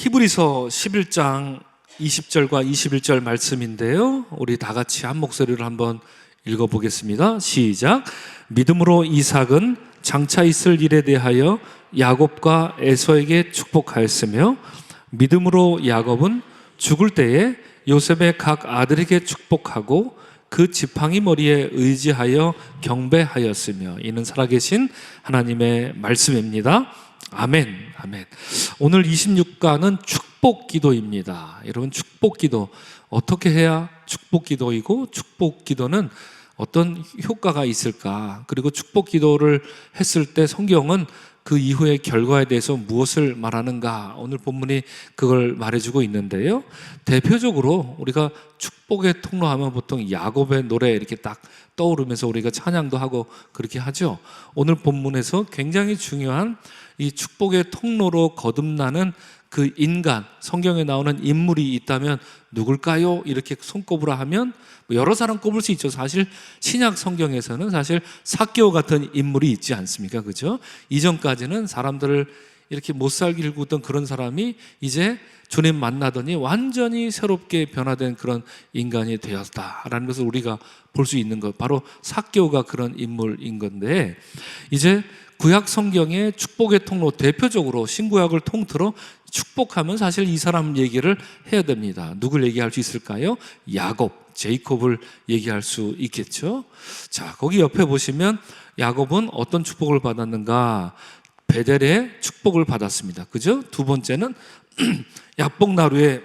히브리서 11장 20절과 21절 말씀인데요, 우리 다 같이 한 목소리로 한번 읽어보겠습니다. 시작. 믿음으로 이삭은 장차 있을 일에 대하여 야곱과 에서에게 축복하였으며, 믿음으로 야곱은 죽을 때에 요셉의 각 아들에게 축복하고 그 지팡이 머리에 의지하여 경배하였으며, 이는 살아계신 하나님의 말씀입니다. 아멘, 아멘. 오늘 26가는 축복 기도입니다. 여러분, 축복 기도 어떻게 해야 축복 기도이고, 축복 기도는 어떤 효과가 있을까? 그리고 축복 기도를 했을 때 성경은 그 이후의 결과에 대해서 무엇을 말하는가? 오늘 본문이 그걸 말해주고 있는데요, 대표적으로 우리가 축복의 통로하면 보통 야곱의 노래 이렇게 딱 떠오르면서 우리가 찬양도 하고 그렇게 하죠. 오늘 본문에서 굉장히 중요한 이 축복의 통로로 거듭나는 그 인간, 성경에 나오는 인물이 있다면 누굴까요? 이렇게 손꼽으라 하면 여러 사람 꼽을 수 있죠. 사실 신약 성경에서는 사실 삭개오 같은 인물이 있지 않습니까? 그죠? 이전까지는 사람들을 이렇게 못 살게 일구던 그런 사람이 이제 주님 만나더니 완전히 새롭게 변화된 그런 인간이 되었다라는 것을 우리가 볼 수 있는 것, 바로 삭개오가 그런 인물인 건데, 이제 구약 성경의 축복의 통로, 대표적으로 신구약을 통틀어 축복하면 사실 이 사람 얘기를 해야 됩니다. 누굴 얘기할 수 있을까요? 야곱, 제이콥을 얘기할 수 있겠죠. 자, 거기 옆에 보시면 야곱은 어떤 축복을 받았는가? 베델의 축복을 받았습니다. 그죠? 두 번째는 야복나루의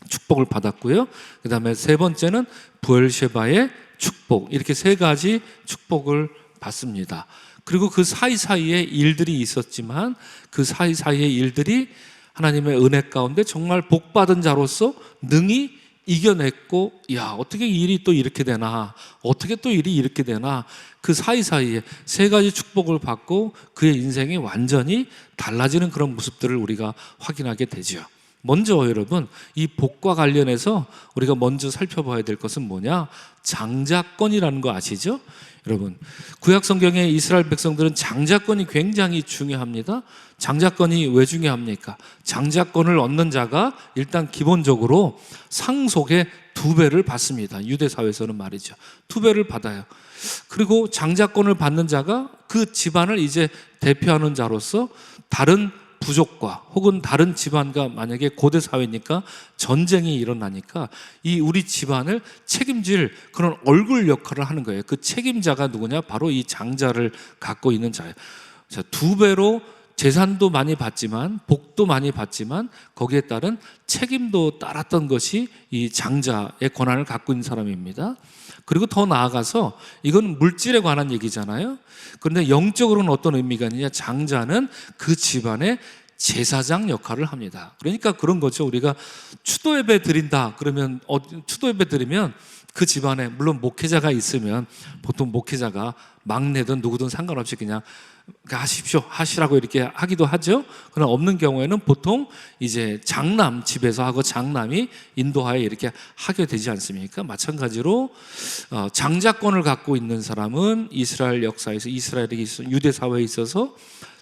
축복을 받았고요, 그 다음에 세 번째는 부엘셰바의 축복, 이렇게 세 가지 축복을 받습니다. 그리고 그 사이사이에 일들이 있었지만 그 사이사이의 일들이 하나님의 은혜 가운데 정말 복받은 자로서 능히 이겨냈고, 야, 어떻게 일이 또 이렇게 되나, 어떻게 또 일이 이렇게 되나, 그 사이사이에 세 가지 축복을 받고 그의 인생이 완전히 달라지는 그런 모습들을 우리가 확인하게 되죠. 먼저 여러분, 이 복과 관련해서 우리가 먼저 살펴봐야 될 것은 뭐냐? 장자권이라는 거 아시죠? 여러분, 구약 성경의 이스라엘 백성들은 장자권이 굉장히 중요합니다. 장자권이 왜 중요합니까? 장자권을 얻는 자가 일단 기본적으로 상속의 2배를 받습니다. 유대 사회에서는 말이죠. 2배를 받아요. 그리고 장자권을 받는 자가 그 집안을 이제 대표하는 자로서 다른 부족과 혹은 다른 집안과, 만약에 고대 사회니까 전쟁이 일어나니까 이 우리 집안을 책임질 그런 얼굴 역할을 하는 거예요. 그 책임자가 누구냐? 바로 이 장자를 갖고 있는 자예요. 자, 2배로 재산도 많이 받지만, 복도 많이 받지만, 거기에 따른 책임도 따랐던 것이 이 장자의 권한을 갖고 있는 사람입니다. 그리고 더 나아가서 이건 물질에 관한 얘기잖아요. 그런데 영적으로는 어떤 의미가 있느냐? 장자는 그 집안의 제사장 역할을 합니다. 그러니까 그런 거죠. 우리가 추도 예배 드린다 그러면, 추도 예배 드리면 그 집안에 물론 목회자가 있으면 보통 목회자가 막내든 누구든 상관없이 그냥 하십시오, 하시라고 이렇게 하기도 하죠. 그러나 없는 경우에는 보통 이제 장남 집에서 하고 장남이 인도하에 이렇게 하게 되지 않습니까? 마찬가지로 장자권을 갖고 있는 사람은 이스라엘 역사에서, 이스라엘에 있어 유대 사회에 있어서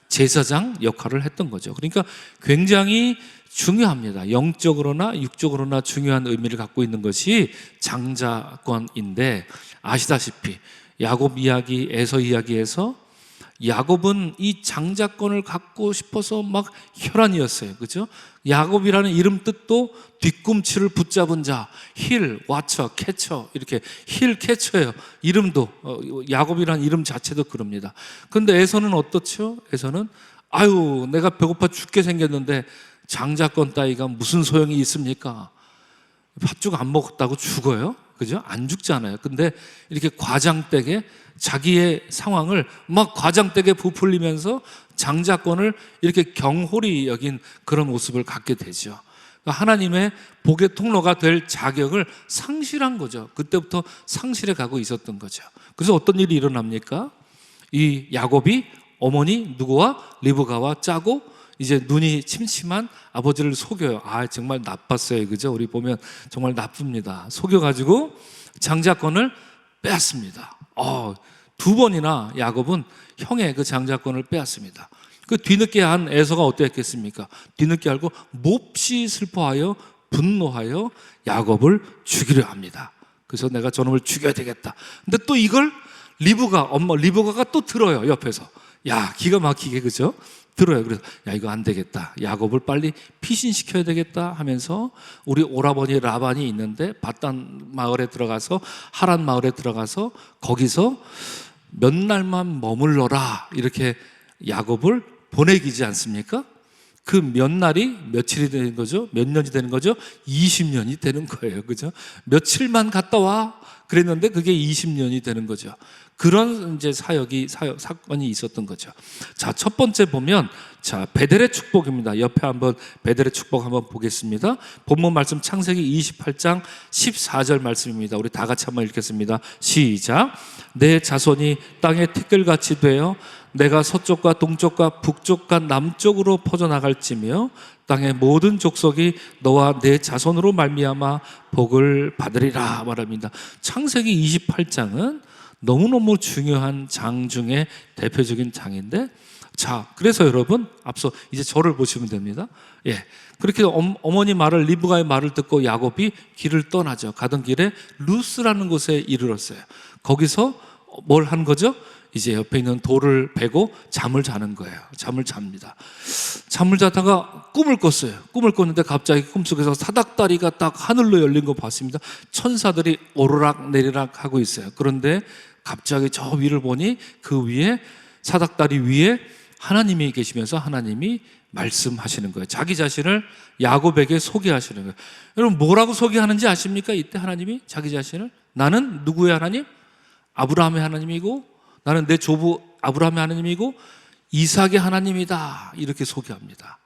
제사장 역할을 했던 거죠. 그러니까 굉장히 중요합니다. 영적으로나 육적으로나 중요한 의미를 갖고 있는 것이 장자권인데, 아시다시피 야곱 이야기, 에서 이야기에서 야곱은 이 장자권을 갖고 싶어서 막 혈안이었어요. 그죠? 야곱이라는 이름 뜻도 뒤꿈치를 붙잡은 자, 힐, 와처, 캐처, 이렇게 힐 캐처예요. 이름도, 야곱이라는 이름 자체도 그럽니다. 그런데 에서는 어떻죠? 에서는 아유, 내가 배고파 죽게 생겼는데 장자권 따위가 무슨 소용이 있습니까? 팥죽 안 먹었다고 죽어요? 그죠? 안 죽잖아요. 근데 이렇게 과장되게 자기의 상황을 막 과장되게 부풀리면서 장자권을 이렇게 경홀히 여긴 그런 모습을 갖게 되죠. 그러니까 하나님의 복의 통로가 될 자격을 상실한 거죠. 그때부터 상실해 가고 있었던 거죠. 그래서 어떤 일이 일어납니까? 이 야곱이 어머니 누구와? 리브가와 짜고 이제 눈이 침침한 아버지를 속여요. 아, 정말 나빴어요. 그죠? 우리 보면 정말 나쁩니다. 속여가지고 장자권을 빼앗습니다. 2번이나 야곱은 형의 그 장자권을 빼앗습니다. 그 뒤늦게 한 에서가 어땠겠습니까? 뒤늦게 알고 몹시 슬퍼하여 분노하여 야곱을 죽이려 합니다. 그래서 내가 저놈을 죽여야 되겠다. 근데 또 이걸 리브가가 또 들어요. 옆에서. 야, 기가 막히게, 그죠? 들어요. 그래서 야, 이거 안 되겠다. 야곱을 빨리 피신시켜야 되겠다 하면서 우리 오라버니 라반이 있는데 밧단 마을에 들어가서 하란 마을에 들어가서 거기서 몇 날만 머물러라 이렇게 야곱을 보내기지 않습니까? 그 몇 날이 며칠이 되는 거죠? 몇 년이 되는 거죠? 20년이 되는 거예요. 그죠? 며칠만 갔다 와. 그랬는데 그게 20년이 되는 거죠. 그런 이제 사건이 있었던 거죠. 자, 첫 번째 보면, 자, 베델의 축복입니다. 옆에 한번 베델의 축복 한번 보겠습니다. 본문 말씀 창세기 28장 14절 말씀입니다. 우리 다 같이 한번 읽겠습니다. 시작. 내 자손이 땅에 티끌같이 되어 내가 서쪽과 동쪽과 북쪽과 남쪽으로 퍼져나갈지며 땅의 모든 족속이 너와 내 자손으로 말미암아 복을 받으리라 말합니다. 창세기 28장은 너무너무 중요한 장 중에 대표적인 장인데, 자, 그래서 여러분 앞서 이제 저를 보시면 됩니다. 예, 그렇게 어머니 말을, 리브가의 말을 듣고 야곱이 길을 떠나죠. 가던 길에 루스라는 곳에 이르렀어요. 거기서 뭘 한 거죠? 이제 옆에 있는 돌을 베고 잠을 자는 거예요. 잠을 잡니다. 잠을 자다가 꿈을 꿨어요. 꿈을 꿨는데 갑자기 꿈속에서 사닥다리가 딱 하늘로 열린 거 봤습니다. 천사들이 오르락 내리락 하고 있어요. 그런데 갑자기 저 위를 보니 그 위에, 사닥다리 위에 하나님이 계시면서 하나님이 말씀하시는 거예요. 자기 자신을 야곱에게 소개하시는 거예요. 여러분 뭐라고 소개하는지 아십니까? 이때 하나님이 자기 자신을, 나는 누구의 하나님? 아브라함의 하나님이고, 나는 내 조부 아브라함의 하나님이고 이삭의 하나님이다, 이렇게 소개합니다.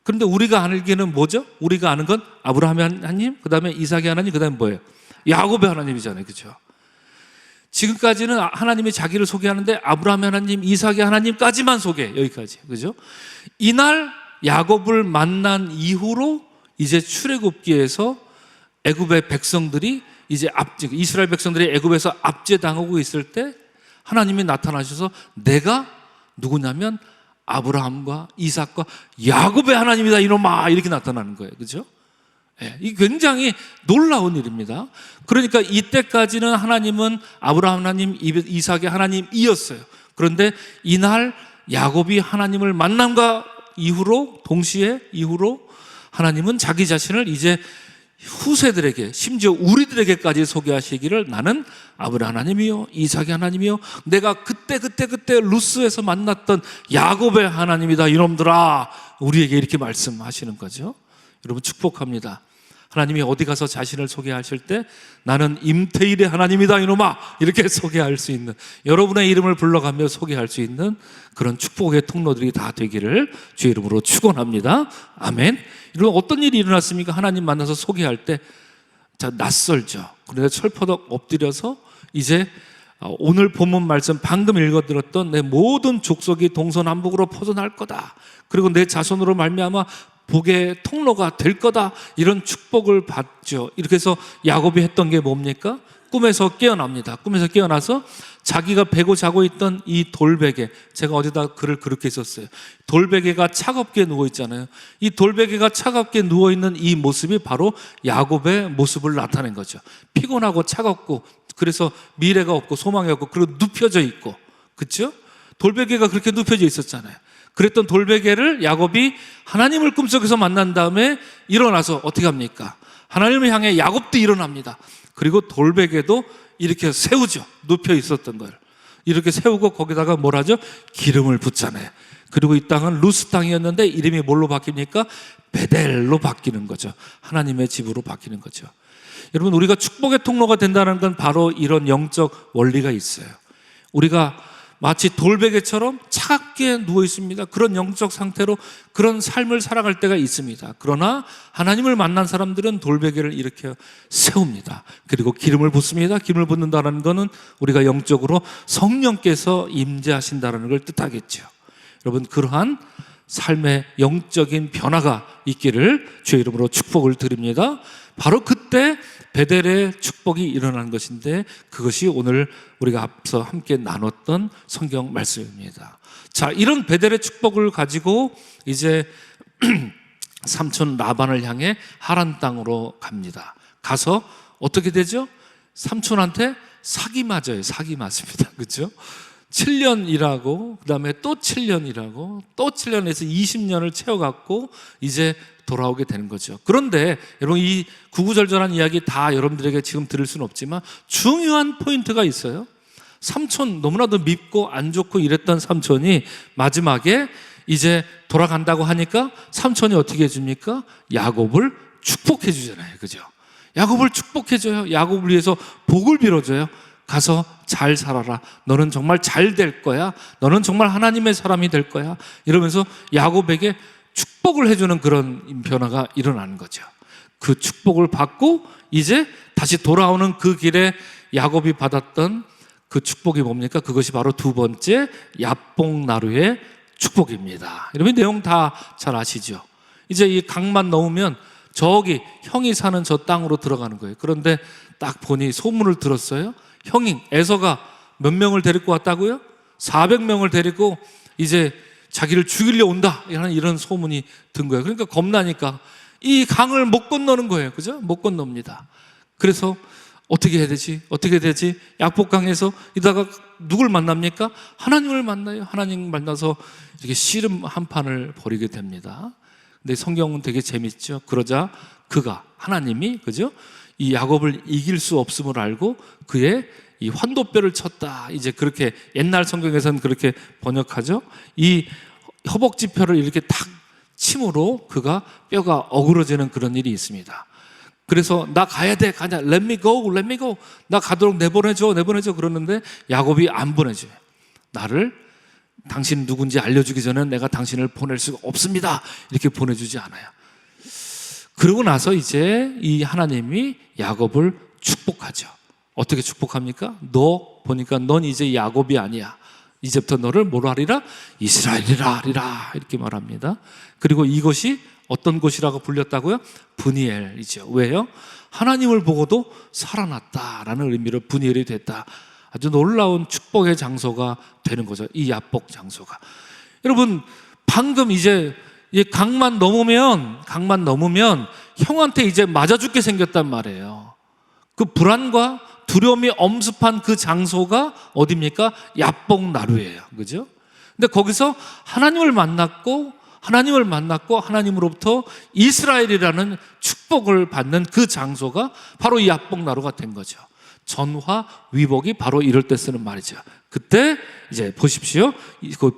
그런데 우리가 알기는 뭐죠? 우리가 아는 건 아브라함의 하나님, 그 다음에 이삭의 하나님, 그 다음에 뭐예요? 야곱의 하나님이잖아요. 그렇죠? 지금까지는 하나님이 자기를 소개하는데 아브라함의 하나님, 이삭의 하나님까지만 소개해. 여기까지. 그죠? 이날 야곱을 만난 이후로 이제 출애굽기에서 애굽의 백성들이 이제 이스라엘 백성들이 애굽에서 압제당하고 있을 때 하나님이 나타나셔서 내가 누구냐면 아브라함과 이삭과 야곱의 하나님이다 이놈아, 이렇게 나타나는 거예요. 그죠? 예, 이 굉장히 놀라운 일입니다. 그러니까 이때까지는 하나님은 아브라함 하나님, 이삭의 하나님이었어요. 그런데 이날 야곱이 하나님을 만남과 이후로, 동시에 이후로 하나님은 자기 자신을 이제 후세들에게, 심지어 우리들에게까지 소개하시기를, 나는 아브라함 하나님이요 이삭의 하나님이요 내가 그때 루스에서 만났던 야곱의 하나님이다 이놈들아, 우리에게 이렇게 말씀하시는 거죠. 여러분 축복합니다. 하나님이 어디 가서 자신을 소개하실 때 나는 임태일의 하나님이다 이놈아, 이렇게 소개할 수 있는, 여러분의 이름을 불러가며 소개할 수 있는 그런 축복의 통로들이 다 되기를 주의 이름으로 축원합니다. 아멘. 이런 어떤 일이 일어났습니까? 하나님 만나서 소개할 때 자, 낯설죠. 그런데 철퍼덕 엎드려서 이제 오늘 본문 말씀 방금 읽어드렸던 내 모든 족속이 동서남북으로 퍼져날 거다, 그리고 내 자손으로 말미암아 복의 통로가 될 거다, 이런 축복을 받죠. 이렇게 해서 야곱이 했던 게 뭡니까? 꿈에서 깨어납니다. 꿈에서 깨어나서 자기가 베고 자고 있던 이 돌베개, 제가 어디다 글을 그렇게 썼어요. 돌베개가 차갑게 누워 있잖아요. 이 돌베개가 차갑게 누워 있는 이 모습이 바로 야곱의 모습을 나타낸 거죠. 피곤하고 차갑고, 그래서 미래가 없고 소망이 없고, 그리고 눕혀져 있고, 그렇죠? 돌베개가 그렇게 눕혀져 있었잖아요. 그랬던 돌베개를 야곱이 하나님을 꿈속에서 만난 다음에 일어나서 어떻게 합니까? 하나님을 향해 야곱도 일어납니다. 그리고 돌베개도 이렇게 세우죠. 눕혀 있었던 걸 이렇게 세우고 거기다가 뭘 하죠? 기름을 붓잖아요. 그리고 이 땅은 루스 땅이었는데 이름이 뭘로 바뀝니까? 베델로 바뀌는 거죠. 하나님의 집으로 바뀌는 거죠. 여러분, 우리가 축복의 통로가 된다는 건 바로 이런 영적 원리가 있어요. 우리가 마치 돌베개처럼 차갑게 누워 있습니다. 그런 영적 상태로 그런 삶을 살아갈 때가 있습니다. 그러나 하나님을 만난 사람들은 돌베개를 이렇게 세웁니다. 그리고 기름을 붓습니다. 기름을 붓는다는 것은 우리가 영적으로 성령께서 임재하신다는 걸 뜻하겠죠. 여러분, 그러한 삶의 영적인 변화가 있기를 주의 이름으로 축복을 드립니다. 바로 그때 베델의 축복이 일어난 것인데 그것이 오늘 우리가 앞서 함께 나눴던 성경 말씀입니다. 자, 이런 베델의 축복을 가지고 이제 삼촌 라반을 향해 하란 땅으로 갑니다. 가서 어떻게 되죠? 삼촌한테 사기 맞아요. 사기 맞습니다. 그렇죠? 7년 일하고 그다음에 또 7년 일하고 또 7년에서 20년을 채워갖고 이제 돌아오게 되는 거죠. 그런데 여러분, 이 구구절절한 이야기 다 여러분들에게 지금 들을 수는 없지만 중요한 포인트가 있어요. 삼촌, 너무나도 밉고 안 좋고 이랬던 삼촌이 마지막에 이제 돌아간다고 하니까 삼촌이 어떻게 해줍니까? 야곱을 축복해 주잖아요. 그죠? 야곱을 축복해 줘요. 야곱을 위해서 복을 빌어줘요. 가서 잘 살아라. 너는 정말 잘 될 거야. 너는 정말 하나님의 사람이 될 거야. 이러면서 야곱에게 축복을 해주는 그런 변화가 일어나는 거죠. 그 축복을 받고 이제 다시 돌아오는 그 길에 야곱이 받았던 그 축복이 뭡니까? 그것이 바로 두 번째 야복나루의 축복입니다. 여러분, 내용 다 잘 아시죠? 이제 이 강만 넘으면 저기 형이 사는 저 땅으로 들어가는 거예요. 그런데 딱 보니 소문을 들었어요. 형이 에서가 몇 명을 데리고 왔다고요? 400명을 데리고 이제 자기를 죽이려 온다 이런 소문이 든 거예요. 그러니까 겁나니까 이 강을 못 건너는 거예요. 그죠? 못 건넙니다. 그래서 어떻게 해야 되지? 어떻게 되지? 약복강에서 이다가 누굴 만납니까? 하나님을 만나요. 하나님 만나서 이렇게 씨름 한 판을 벌이게 됩니다. 근데 성경은 되게 재밌죠. 그러자 그가, 하나님이, 그죠? 이 야곱을 이길 수 없음을 알고 그의 이 환도뼈를 쳤다. 이제 그렇게 옛날 성경에서는 그렇게 번역하죠. 이 허벅지뼈를 이렇게 탁 침으로 그가 뼈가 어그러지는 그런 일이 있습니다. 그래서 나 가야 돼, 가자, let me go, let me go, 나 가도록 내보내줘 그러는데 야곱이 안 보내줘요. 나를, 당신 누군지 알려주기 전에 내가 당신을 보낼 수가 없습니다, 이렇게 보내주지 않아요. 그러고 나서 이제 이 하나님이 야곱을 축복하죠. 어떻게 축복합니까? 너 보니까 넌 이제 야곱이 아니야. 이제부터 너를 뭐로 하리라? 이스라엘이라 하리라, 이렇게 말합니다. 그리고 이것이 어떤 곳이라고 불렸다고요? 브니엘이죠. 왜요? 하나님을 보고도 살아났다라는 의미로 브니엘이 됐다. 아주 놀라운 축복의 장소가 되는 거죠. 이 야복 장소가. 여러분, 방금 이제 강만 넘으면 형한테 이제 맞아 죽게 생겼단 말이에요. 그 불안과 두려움이 엄습한 그 장소가 어디입니까? 야복나루예요. 그죠? 근데 거기서 하나님을 만났고 하나님으로부터 이스라엘이라는 축복을 받는 그 장소가 바로 이 야복나루가 된 거죠. 전화위복이 바로 이럴 때 쓰는 말이죠. 그때 이제 보십시오.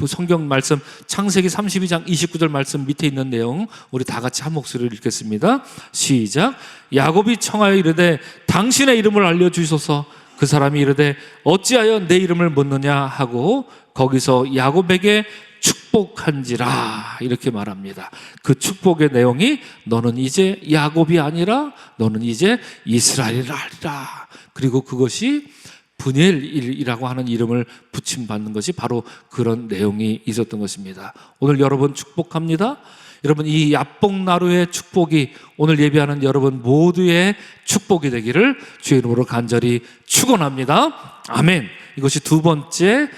성경 말씀 창세기 32장 29절 말씀 밑에 있는 내용 우리 다 같이 한 목소리로 읽겠습니다. 시작. 야곱이 청하여 이르되 당신의 이름을 알려주소서. 그 사람이 이르되 어찌하여 내 이름을 묻느냐 하고 거기서 야곱에게 축복한지라, 이렇게 말합니다. 그 축복의 내용이 너는 이제 야곱이 아니라 너는 이제 이스라엘이라 하리라. 그리고 그것이 브니엘이라고 하는 이름을 붙임받는 것이 바로 그런 내용이 있었던 것입니다. 오늘 여러분 축복합니다. 여러분, 이 야복나루의 축복이 오늘 예배하는 여러분 모두의 축복이 되기를 주의 이름으로 간절히 축원합니다. 아멘. 이것이 두 번째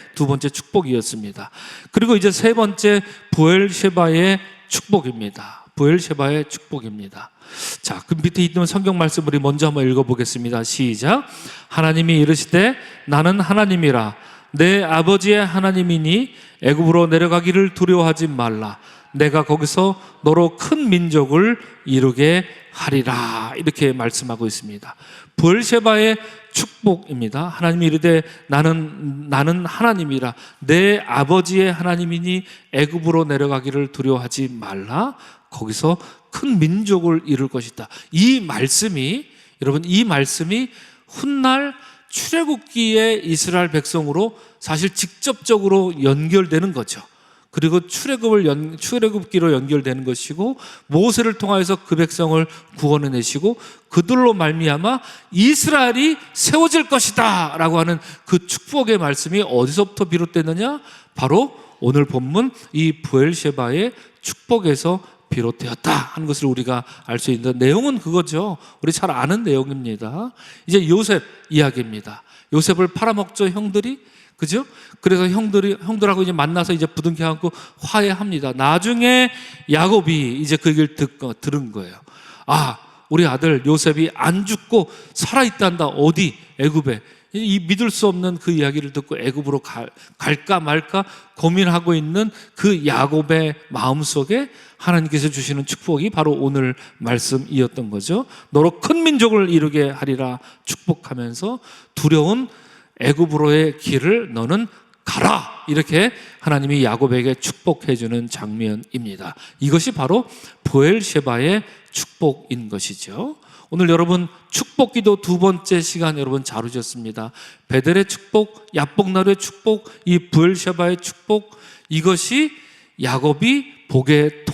축복이었습니다. 그리고 이제 세 번째 부엘셰바의 축복입니다. 부엘셰바의 축복입니다. 자, 그 밑에 있는 성경 말씀 우리 먼저 한번 읽어보겠습니다. 시작. 하나님이 이르시되 나는 하나님이라 내 아버지의 하나님이니 애굽으로 내려가기를 두려워하지 말라. 내가 거기서 너로 큰 민족을 이루게 하리라. 이렇게 말씀하고 있습니다. 부엘셰바의 축복입니다. 하나님이 이르되 나는 하나님이라 내 아버지의 하나님이니 애굽으로 내려가기를 두려워하지 말라. 거기서 큰 민족을 이룰 것이다. 이 말씀이 훗날 출애굽기의 이스라엘 백성으로 사실 직접적으로 연결되는 거죠. 그리고 출애굽기로 연결되는 것이고 모세를 통하여서 그 백성을 구원해내시고 그들로 말미암아 이스라엘이 세워질 것이다 라고 하는 그 축복의 말씀이 어디서부터 비롯됐느냐? 바로 오늘 본문 이 브엘셰바의 축복에서 비롯되었다 하는 것을 우리가 알 수 있는데, 내용은 그거죠. 우리 잘 아는 내용입니다. 이제 요셉 이야기입니다. 요셉을 팔아먹죠, 형들이. 그죠? 그래서 형들하고 이제 만나서 이제 부둥켜 안고 화해합니다. 나중에 야곱이 이제 그 얘기를 들은 거예요. 아, 우리 아들 요셉이 안 죽고 살아있단다. 어디? 애굽에. 이 믿을 수 없는 그 이야기를 듣고 애굽으로 갈까 말까 고민하고 있는 그 야곱의 마음속에 하나님께서 주시는 축복이 바로 오늘 말씀이었던 거죠. 너로 큰 민족을 이루게 하리라 축복하면서 두려운 애굽으로의 길을 너는 가라, 이렇게 하나님이 야곱에게 축복해 주는 장면입니다. 이것이 바로 브엘셰바의 축복인 것이죠. 오늘 여러분 축복기도 두 번째 시간 여러분 잘 오셨습니다. 베델의 축복, 야복나루의 축복, 이 브엘셰바의 축복, 이것이 야곱이 복의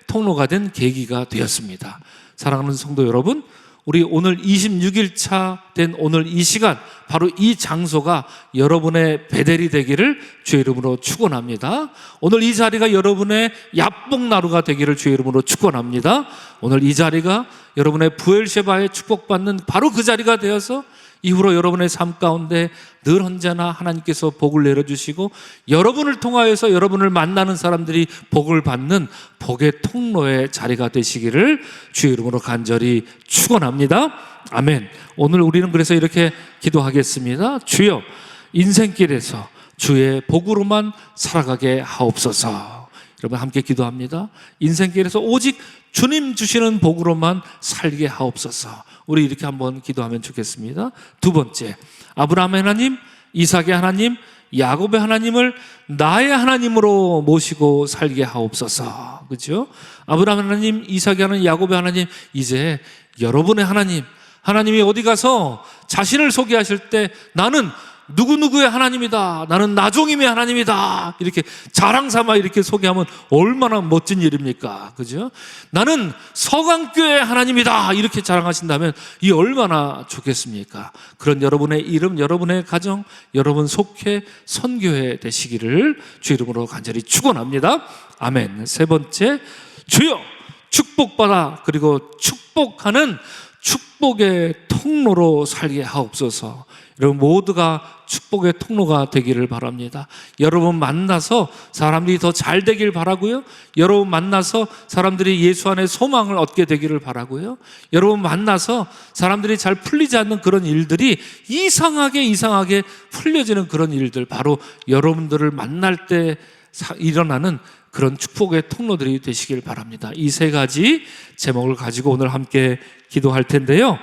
통로가 된 계기가 되었습니다. 사랑하는 성도 여러분, 우리 오늘 26일차 된 오늘 이 시간, 바로 이 장소가 여러분의 베델이 되기를 주의 이름으로 축원합니다. 오늘 이 자리가 여러분의 야복나루가 되기를 주의 이름으로 축원합니다. 오늘 이 자리가 여러분의 브엘셰바의 축복받는 바로 그 자리가 되어서 이후로 여러분의 삶 가운데 늘 언제나 하나님께서 복을 내려주시고 여러분을 통하여서 여러분을 만나는 사람들이 복을 받는 복의 통로의 자리가 되시기를 주의 이름으로 간절히 축원합니다. 아멘. 오늘 우리는 그래서 이렇게 기도하겠습니다. 주여, 인생길에서 주의 복으로만 살아가게 하옵소서. 여러분 함께 기도합니다. 인생길에서 오직 주님 주시는 복으로만 살게 하옵소서. 우리 이렇게 한번 기도하면 좋겠습니다. 두 번째, 아브라함의 하나님, 이삭의 하나님, 야곱의 하나님을 나의 하나님으로 모시고 살게 하옵소서. 그렇죠? 아브라함의 하나님, 이삭의 하나님, 야곱의 하나님, 이제 여러분의 하나님, 하나님이 어디 가서 자신을 소개하실 때 나는 누구누구의 하나님이다, 나는 나종임의 하나님이다, 이렇게 자랑 삼아 이렇게 소개하면 얼마나 멋진 일입니까? 그죠? 나는 서강교회 하나님이다, 이렇게 자랑하신다면 이 얼마나 좋겠습니까? 그런 여러분의 이름, 여러분의 가정, 여러분 속해 선교회 되시기를 주 이름으로 간절히 축원합니다. 아멘. 세 번째, 주여 축복받아, 그리고 축복하는 축복의 통로로 살게 하옵소서. 여러분 모두가 축복의 통로가 되기를 바랍니다. 여러분 만나서 사람들이 더 잘 되길 바라고요. 여러분 만나서 사람들이 예수 안에 소망을 얻게 되기를 바라고요. 여러분 만나서 사람들이 잘 풀리지 않는 그런 일들이 이상하게 풀려지는 그런 일들, 바로 여러분들을 만날 때 일어나는 그런 축복의 통로들이 되시길 바랍니다. 이 세 가지 제목을 가지고 오늘 함께 기도할 텐데요.